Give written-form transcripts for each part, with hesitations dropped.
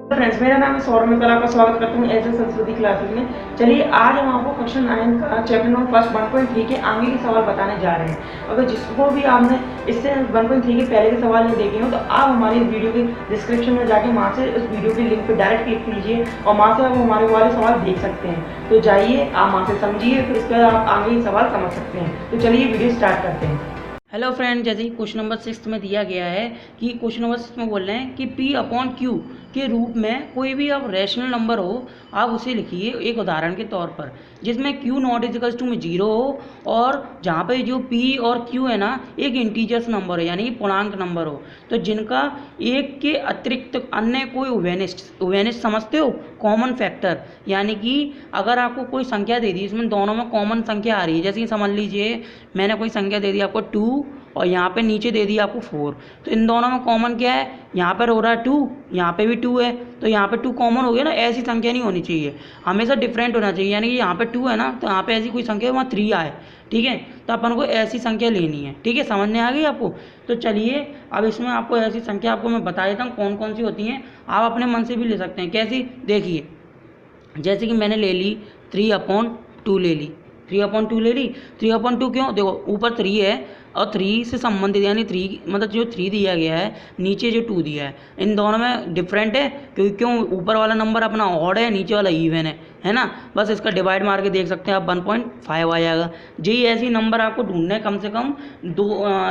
Friends, मेरा नाम है सौरभ। मैं कल आपका स्वागत करता हूँ ऐसे संस्कृति क्लासेस में। चलिए आज हम आपको क्वेश्चन 9 का चैप्टर नंबर फर्स्ट 1.3 के आगे के सवाल बताने जा रहे हैं। अगर जिसको भी आपने इससे 1.3 के पहले के सवाल नहीं देखे हो तो आप हमारी वीडियो के डिस्क्रिप्शन में जाके वहाँ से उस वीडियो के लिंक पर डायरेक्ट क्लिक कीजिए और वहाँ से आप हमारे वाले सवाल देख सकते हैं। तो जाइए, आप वहाँ से समझिए, फिर इसके बाद आप आगे सवाल समझ सकते हैं। तो चलिए वीडियो स्टार्ट करते हैं। हेलो फ्रेंड, जैसे कि क्वेश्चन नंबर 6 में दिया गया है कि क्वेश्चन नंबर 6 में बोल रहे हैं कि P अपॉन Q के रूप में कोई भी अब रैशनल नंबर हो, आप उसे लिखिए एक उदाहरण के तौर पर, जिसमें Q नॉट इजिकल्स टू में 0 हो और जहाँ पे जो P और Q है ना एक इंटीजर्स नंबर हो, यानी कि पूर्णांक नंबर हो, तो जिनका एक के अतिरिक्त अन्य कोई उभयनिष्ठ समझते हो, कॉमन फैक्टर। यानी कि अगर आपको कोई संख्या दे दी, इसमें दोनों में कॉमन संख्या आ रही है, जैसे कि समझ लीजिए मैंने कोई संख्या दे दी आपको 2 और यहाँ पे नीचे दे दिया आपको 4, तो इन दोनों में कॉमन क्या है, यहाँ पर हो रहा है 2, यहाँ पे भी 2 है, तो यहाँ पे 2 कॉमन हो गया ना। ऐसी संख्या नहीं होनी चाहिए, हमेशा डिफरेंट होना चाहिए। यानी कि यहाँ पे 2 है ना, तो यहाँ पे ऐसी कोई संख्या वहाँ 3 आए, ठीक है, तो अपन को ऐसी संख्या लेनी है, ठीक है, समझने आ गई आपको। तो चलिए अब इसमें आपको ऐसी संख्या आपको मैं बता देता हूँ कौन कौन सी होती हैं। आप अपने मन से भी ले सकते हैं। कैसी, देखिए, जैसे कि मैंने ले ली 3/2 ले ली, 3/2 ले ली। 3/2 क्यों, देखो ऊपर 3 है और 3 से संबंधित, यानी 3 मतलब जो 3 दिया गया है, नीचे जो 2 दिया है, इन दोनों में डिफरेंट है, क्योंकि क्यों, ऊपर वाला नंबर अपना ऑड है, नीचे वाला इवन है ना। बस इसका डिवाइड मार के देख सकते हैं आप, 1.5 आ जाएगा जी। ऐसी नंबर आपको ढूंढने हैं, कम से कम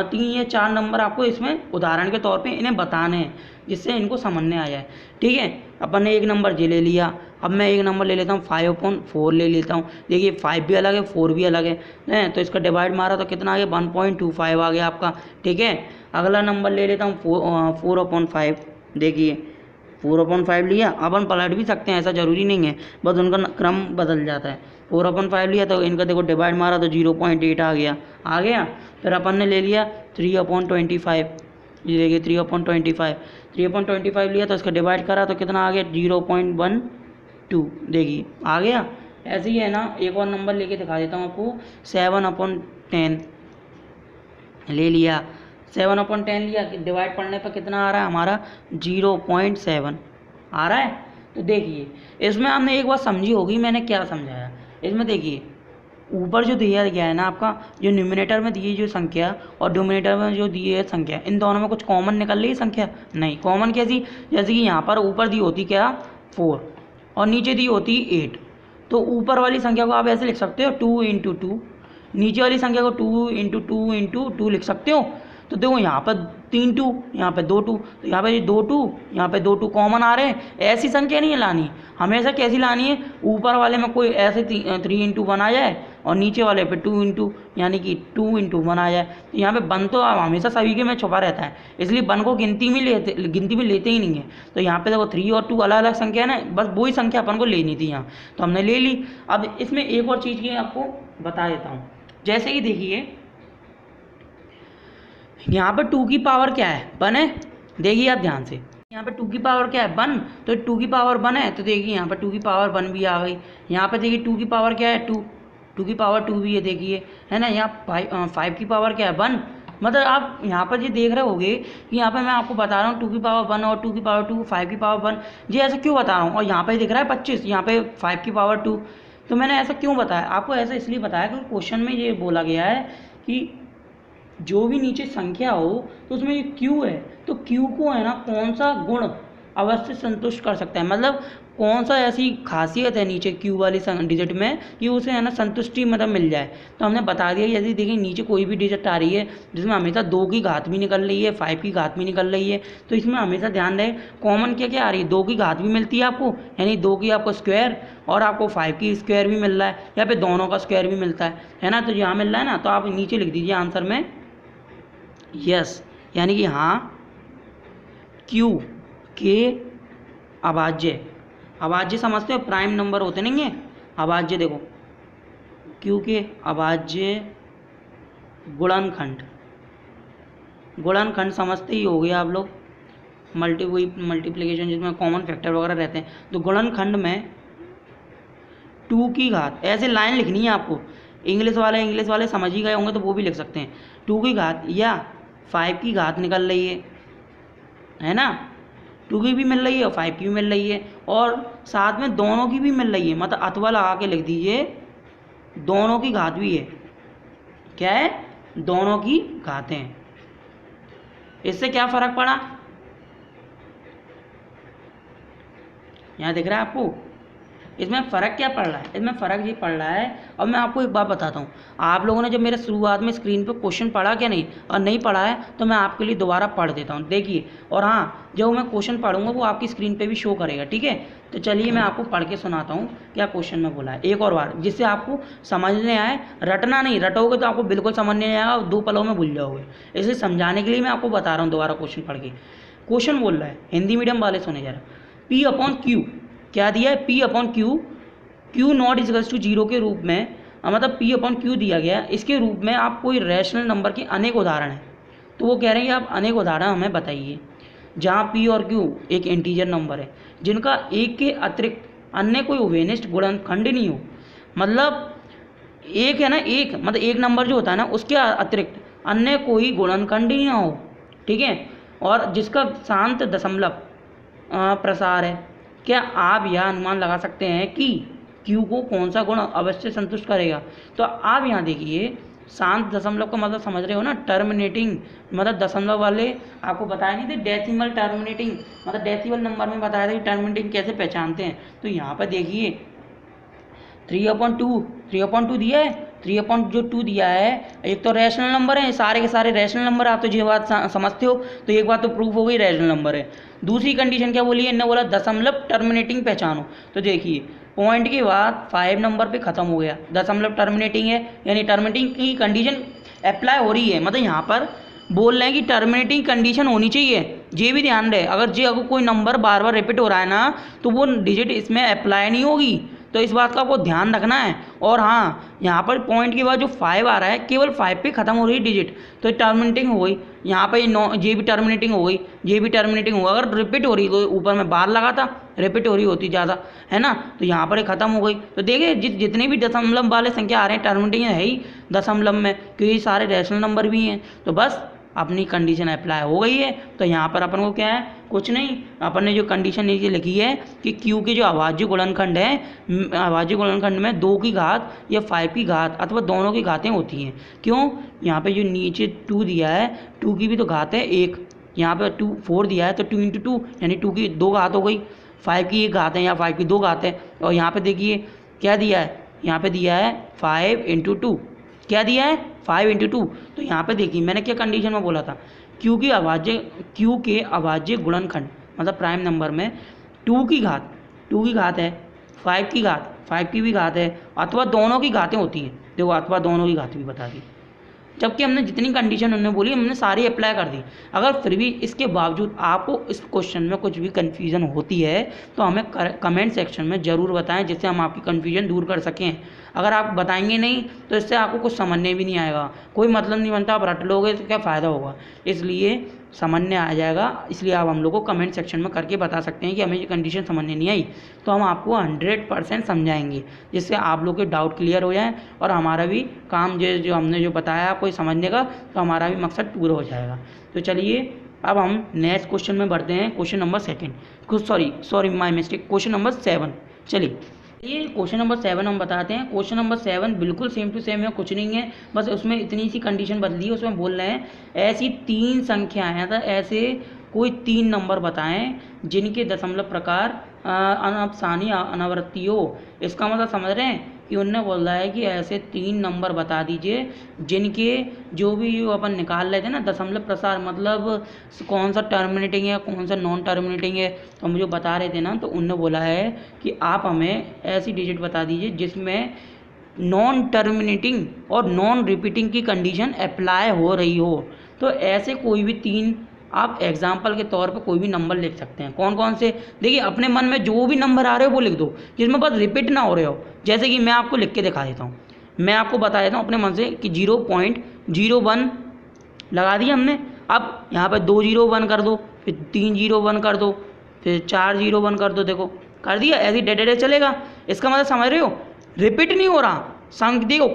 3 या 4 नंबर आपको इसमें उदाहरण के तौर पे इन्हें बताने हैं, जिससे इनको समझने आ जाए, ठीक है। अपन ने एक नंबर जे ले लिया, अब मैं एक नंबर ले लेता हूँ 5/4 ले लेता हूँ। देखिए 5 भी अलग है, 4 भी अलग है, तो इसका डिवाइड मारा तो कितना आ गया, 1.25 आ गया आपका, ठीक है। अगला नंबर ले लेता हूँ 4/5। देखिए 4/5 लिया, अपन पलट भी सकते हैं, ऐसा ज़रूरी नहीं है, बस उनका क्रम बदल जाता है। 4/5 लिया तो इनका देखो डिवाइड मारा तो 0.8 आ गया। फिर अपन ने ले लिया 3/25, ये देखिए 3/25 लिया तो इसका डिवाइड करा तो कितना आ गया, 0.12, देखिए आ गया। ऐसे ही है ना, एक और नंबर लेके दिखा देता हूँ आपको, 7/10 ले लिया। 7/10 लिया, डिवाइड पढ़ने पर कितना आ रहा है हमारा, 0.7 आ रहा है। तो देखिए इसमें हमने एक बात समझी होगी, मैंने क्या समझाया इसमें। देखिए ऊपर जो दिया गया है ना आपका, जो न्यूमिनेटर में दी जो संख्या और डिनोमिनेटर में जो दी है संख्या, इन दोनों में कुछ कॉमन निकल रही है संख्या, नहीं। कॉमन कैसी, जैसे कि यहाँ पर ऊपर दी होती क्या, 4 और नीचे दी होती 8, तो ऊपर वाली संख्या को आप ऐसे लिख सकते हो 2 × 2, नीचे वाली संख्या को 2 × 2 लिख सकते हो। तो देखो यहाँ पर 3 2, यहाँ पे 2 2, तो यहाँ पे 2 2, यहाँ पे 2 2 कॉमन आ रहे हैं। ऐसी संख्या नहीं है लानी, हमेशा कैसी लानी है, ऊपर वाले में कोई ऐसे 3 × 1 आ जाए और नीचे वाले पे 2 यानी कि 2 × 1 आ जाए। तो यहाँ पे 1 तो हमेशा सभी के में छुपा रहता है, इसलिए 1 को गिनती में लेते ही नहीं है। तो यहाँ पे देखो 3 और 2 अलग अलग संख्या है ना, बस वही संख्या अपन को लेनी थी यहाँ, तो हमने ले ली। अब इसमें एक और चीज़ की आपको बता देता हूँ, जैसे कि देखिए यहाँ पर 2 की पावर क्या है, 1 है। देखिए आप ध्यान से, यहाँ पे 2 की पावर क्या है, 1, तो 2 की पावर 1 है, तो देखिए यहाँ पर 2 की पावर 1 भी आ गई। यहाँ पे देखिए 2 की पावर क्या है, 2 की पावर 2 भी है, देखिए है ना। यहाँ 5 की पावर क्या है, 1। मतलब आप यहाँ पर ये देख रहे होगे कि यहाँ पर मैं आपको बता रहा हूँ 2 की पावर 1 और 2 की पावर 2, 5 की पावर 1, जी ऐसा क्यों बता रहा हूँ। और यहाँ पर दिख रहा है 25, यहाँ पे 5 की पावर 2, तो मैंने ऐसा क्यों बताया आपको, ऐसा इसलिए बताया क्योंकि क्वेश्चन में ये बोला गया है कि जो भी नीचे संख्या हो तो उसमें ये क्यू है, तो क्यू को है ना कौन सा गुण अवश्य संतुष्ट कर सकता है, मतलब कौन सा ऐसी खासियत है नीचे क्यू वाली डिजिट में कि उसे है ना संतुष्टि मतलब मिल जाए। तो हमने बता दिया, यदि देखिए नीचे कोई भी डिजिट आ रही है जिसमें हमेशा 2 की घात भी निकल रही है, 5 की घात भी निकल रही है, तो इसमें हमेशा ध्यान रहे कॉमन क्या क्या आ रही है, 2 की घात भी मिलती है आपको, यानी 2 की आपको स्क्वायर, और आपको 5 की स्क्वायर भी मिल रहा है, या फिर दोनों का स्क्वायर भी मिलता है ना। तो यहाँ मिल रहा है ना, तो आप नीचे लिख दीजिए आंसर में यस, यानी कि हाँ क्यू के अभाज्य समझते हो, प्राइम नंबर होते नहीं है अभाज्य, देखो क्यू के अभाज्य गुणनखंड समझते ही हो गए आप लोग, मल्टीप्लिकेशन जिसमें कॉमन फैक्टर वगैरह रहते हैं। तो गुणनखंड में 2 की घात, ऐसे लाइन लिखनी है आपको, इंग्लिश वाले समझ ही गए होंगे तो वो भी लिख सकते हैं, 2 की घात या 5 की घात निकल रही है ना, 2 की भी मिल रही है और 5 की भी मिल रही है, और साथ में दोनों की भी मिल रही है, मतलब अथवा लगा के लिख दीजिए दोनों की घात भी है। क्या है? दोनों की घातें हैं। इससे क्या फ़र्क पड़ा? यहाँ दिख रहा है आपको? इसमें फ़र्क क्या पड़ रहा है? इसमें फ़र्क ये पड़ रहा है, और मैं आपको एक बात बताता हूँ, आप लोगों ने जब मेरे शुरुआत में स्क्रीन पे क्वेश्चन पढ़ा क्या नहीं, और नहीं पढ़ा है तो मैं आपके लिए दोबारा पढ़ देता हूँ, देखिए। और हाँ, जब मैं क्वेश्चन पढ़ूंगा वो आपकी स्क्रीन पे भी शो करेगा, ठीक है? तो चलिए मैं आपको पढ़ के सुनाता हूँ क्या क्वेश्चन में बोला है एक और बार, जिससे आपको समझने आए। रटना नहीं, रटोगे तो आपको बिल्कुल समझ नहीं आएगा और 2 पलों में भूल जाओगे। इसलिए समझाने के लिए मैं आपको बता रहा हूँ दोबारा क्वेश्चन पढ़ के। क्वेश्चन बोल रहा है, हिंदी मीडियम वाले सुने जरा। P अपॉन क्यू, क्या दिया है? P upon Q, Q not equals to 0 के रूप में, मतलब P अपॉन क्यू दिया गया है, इसके रूप में आप कोई रैशनल नंबर के अनेक उदाहरण हैं। तो वो कह रहे हैं कि आप अनेक उदाहरण हमें बताइए जहाँ P और Q एक इंटीजर नंबर है जिनका एक के अतिरिक्त अन्य कोई उभयनिष्ठ गुणनखंड नहीं हो। मतलब एक है ना, एक मतलब एक नंबर जो होता है ना, उसके अतिरिक्त अन्य कोई गुणनखंड ही ना हो, ठीक है? और जिसका शांत दशमलव प्रसार है। क्या आप यह अनुमान लगा सकते हैं कि Q को कौन सा गुण अवश्य संतुष्ट करेगा? तो आप यहाँ देखिए, शांत दशमलव का मतलब समझ रहे हो ना, टर्मिनेटिंग, मतलब दशमलव वाले आपको बताया नहीं थे, डेसिमल टर्मिनेटिंग, मतलब डेसिमल नंबर में बताया था कि टर्मिनेटिंग कैसे पहचानते हैं। तो यहाँ पर देखिए 3/2 दिया है। 3/2 दिया है, एक तो रैशनल नंबर है, सारे के सारे रैशनल नंबर, आप तो ये बात समझते हो, तो एक बात तो प्रूफ हो गई, रैशनल नंबर है। दूसरी कंडीशन क्या बोली है? इन्होंने बोला दशमलव टर्मिनेटिंग पहचानो। तो देखिए पॉइंट के बाद 5 नंबर पे ख़त्म हो गया, दशमलव टर्मिनेटिंग है, यानी टर्मिनेटिंग की कंडीशन अप्लाई हो रही है, मतलब यहाँ पर बोल रहे हैं कि टर्मिनेटिंग कंडीशन होनी चाहिए। ये भी ध्यान रहे, अगर कोई नंबर बार बार रिपीट हो रहा है ना, तो वो डिजिट इसमें अप्लाई नहीं होगी, तो इस बात का आपको ध्यान रखना है। और हाँ, यहाँ पर पॉइंट के बाद जो 5 आ रहा है, केवल 5 पे ख़त्म हो रही है डिजिट, तो टर्मिनेटिंग हो गई। यहाँ पर ये भी टर्मिनेटिंग हो गई, ये भी टर्मिनेटिंग हो गई। अगर रिपीट हो रही तो ऊपर में बार लगा था, रिपीट हो रही होती ज़्यादा, है ना, तो यहाँ पर ख़त्म हो गई। तो देखिए जितने भी दशमलव वाले संख्या आ रहे हैं, टर्मिनेटिंग है ही दशमलव में, क्योंकि सारे रैशनल नंबर भी हैं। तो बस अपनी कंडीशन अप्लाई हो गई है। तो यहाँ पर अपन को क्या है? कुछ नहीं, अपन ने जो कंडीशन नीचे लिखी है कि Q के जो अभाज्य गुणनखंड है, अभाज्य गुणनखंड में 2 की घात या 5 की घात अथवा दोनों की घातें होती हैं। क्यों? यहाँ पे जो नीचे 2 दिया है, 2 की भी तो घात है 1, यहाँ पे 4 दिया है, तो 2 × 2 यानी 2 की 2 घात हो गई, 5 की 1 घात है या 5 की 2 घात है। और यहाँ पे देखिए क्या दिया है? यहाँ पे दिया है 5 × 2, क्या दिया है? 5 × 2। तो यहाँ पे देखिए मैंने क्या कंडीशन में बोला था, Q के अभाज्य गुणनखंड, मतलब प्राइम नंबर में 2 की घात है, 5 की घात, 5 की भी घात है, अथवा दोनों की घातें होती हैं। देखो अथवा दोनों की घात भी बता दी, जबकि हमने जितनी कंडीशन उन्होंने बोली हमने सारी अप्लाई कर दी। अगर फिर भी इसके बावजूद आपको इस क्वेश्चन में कुछ भी कन्फ्यूज़न होती है तो हमें कमेंट सेक्शन में ज़रूर बताएं, जिससे हम आपकी कन्फ्यूजन दूर कर सकें। अगर आप बताएंगे नहीं तो इससे आपको कुछ समझने भी नहीं आएगा, कोई मतलब नहीं बनता। आप रट लोगे तो क्या फ़ायदा होगा? इसलिए समझने आ जाएगा, इसलिए आप हम लोग को कमेंट सेक्शन में करके बता सकते हैं कि हमें ये कंडीशन समझने नहीं आई, तो हम आपको 100% समझाएंगे, जिससे आप लोग के डाउट क्लियर हो जाएं और हमारा भी काम जो हमने जो बताया आपको समझने का, तो हमारा भी मकसद पूरा हो जाएगा। तो चलिए अब हम नेक्स्ट क्वेश्चन में बढ़ते हैं, question number 2 sorry my mistake, question number 7। चलिए ये क्वेश्चन नंबर 7 हम बताते हैं। क्वेश्चन नंबर 7 बिल्कुल सेम टू सेम है, कुछ नहीं है, बस उसमें इतनी सी कंडीशन बदली है। उसमें बोल रहे हैं ऐसी 3 संख्याएं हैं, तो ऐसे कोई 3 नंबर बताएं जिनके दशमलव प्रकार अनअपसानी अनावृत्ति हो। इसका मतलब समझ रहे हैं कि उनने बोल रहा है कि ऐसे 3 नंबर बता दीजिए जिनके जो भी अपन निकाल रहे थे ना दशमलव प्रसार, मतलब कौन सा टर्मिनेटिंग है कौन सा नॉन टर्मिनेटिंग है, तो मुझे बता रहे थे ना, तो उनने बोला है कि आप हमें ऐसी डिजिट बता दीजिए जिसमें नॉन टर्मिनेटिंग और नॉन रिपीटिंग की कंडीशन अप्लाई हो रही हो। तो ऐसे कोई भी 3 आप एग्जाम्पल के तौर पे कोई भी नंबर लिख सकते हैं। कौन कौन से? देखिए अपने मन में जो भी नंबर आ रहे हो वो लिख दो, जिसमें बस रिपीट ना हो रहे हो। जैसे कि मैं आपको लिख के दिखा देता हूँ, मैं आपको बता देता हूँ अपने मन से कि 0.01 लगा दिया हमने। अब यहाँ पर 2 0 1 कर दो, फिर 3 0 1 कर दो, फिर 4 0 1 कर दो। देखो कर दिया, ऐसे डेडे चलेगा। इसका मतलब समझ रहे हो, रिपीट नहीं हो रहा। संख्या देखो,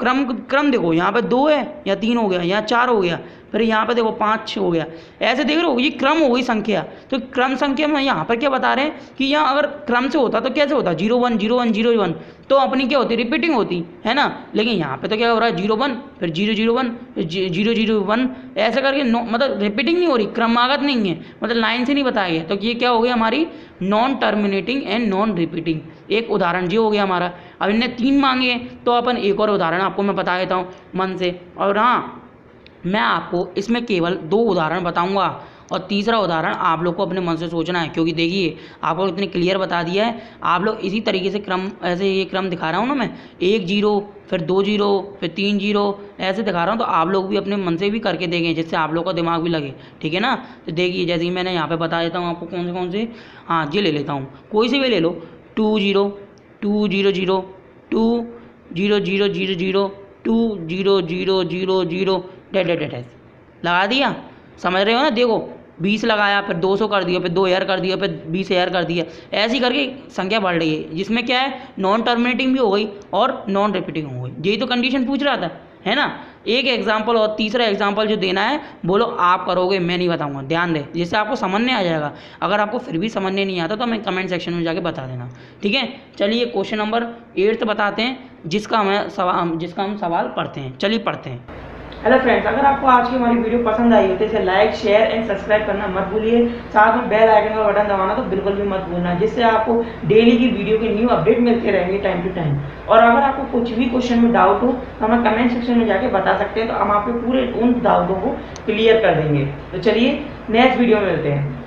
क्रम देखो, यहाँ पे 2 है या 3 हो गया, यहाँ 4 हो गया, फिर यहाँ पे देखो 5 6 हो गया, ऐसे देख रहे हो, ये क्रम हो गई संख्या। तो क्रम संख्या में यहाँ पर क्या बता रहे हैं कि यहाँ अगर क्रम से होता तो कैसे होता, 0 1 0 1 0 1, तो अपनी क्या होती, रिपीटिंग होती है ना। लेकिन यहाँ पे तो क्या हो रहा है, 0 1 फिर 0 0 1 फिर 0 0 1, ऐसे करके मतलब रिपीटिंग नहीं हो रही, क्रमागत नहीं है, मतलब लाइन से नहीं बताया गया। तो ये क्या हो गया हमारी non terminating and non repeating. एक उदाहरण ये हो गया हमारा। अब इनने 3 मांगे हैं, तो अपन एक और उदाहरण आपको मैं बता देता हूँ मन से। और हाँ, मैं आपको इसमें केवल 2 उदाहरण बताऊंगा और तीसरा उदाहरण आप लोग को अपने मन से सोचना है, क्योंकि देखिए आपको इतने क्लियर बता दिया है। आप लोग इसी तरीके से क्रम, ऐसे ये क्रम दिखा रहा हूँ ना मैं, 1 0 फिर 2 0 फिर 3 0 ऐसे दिखा रहा हूँ, तो आप लोग भी अपने मन से भी करके देखें, जिससे आप लोग का दिमाग भी लगे, ठीक है ना। तो देखिए जैसे कि मैंने यहाँ पे बता देता हूँ आपको कौन से। हाँ, ये ले लेता हूँ, कोई से भी ले लो, 2 0 2 0 0 2 0 0 0 0 2 0 0 0 0 डैश लगा दिया, समझ रहे हो ना। देखो 20 लगाया, फिर 200 कर दिया, फिर 2000 कर दिया, फिर 20,000 कर दिया, ऐसी करके संख्या बढ़ रही है, जिसमें क्या है, नॉन टर्मिनेटिंग भी हो गई और नॉन रिपीटिंग हो गई। यही तो कंडीशन पूछ रहा था, है ना। एक एग्जाम्पल और तीसरा एग्जाम्पल जो देना है बोलो आप करोगे, मैं नहीं बताऊंगा, ध्यान दें, जिससे आपको समझने आ जाएगा। अगर आपको फिर भी समझने नहीं आता तो हमें कमेंट सेक्शन में जाके बता देना, ठीक है। चलिए क्वेश्चन नंबर 8 बताते हैं, जिसका हम सवाल पढ़ते हैं। चलिए पढ़ते हैं। हेलो फ्रेंड्स, अगर आपको आज की हमारी वीडियो पसंद आई हो तो इसे लाइक शेयर एंड सब्सक्राइब करना मत भूलिए। साथ में बेल आइकन का बटन दबाना तो बिल्कुल भी मत भूलना, जिससे आपको डेली की वीडियो के न्यू अपडेट मिलते रहेंगे टाइम टू टाइम। और अगर आपको कुछ भी क्वेश्चन में डाउट हो तो हमें कमेंट सेक्शन में जाके बता सकते हैं, तो हम आपके पूरे उन डाउटों को क्लियर कर देंगे। तो चलिए नेक्स्ट वीडियो में मिलते हैं।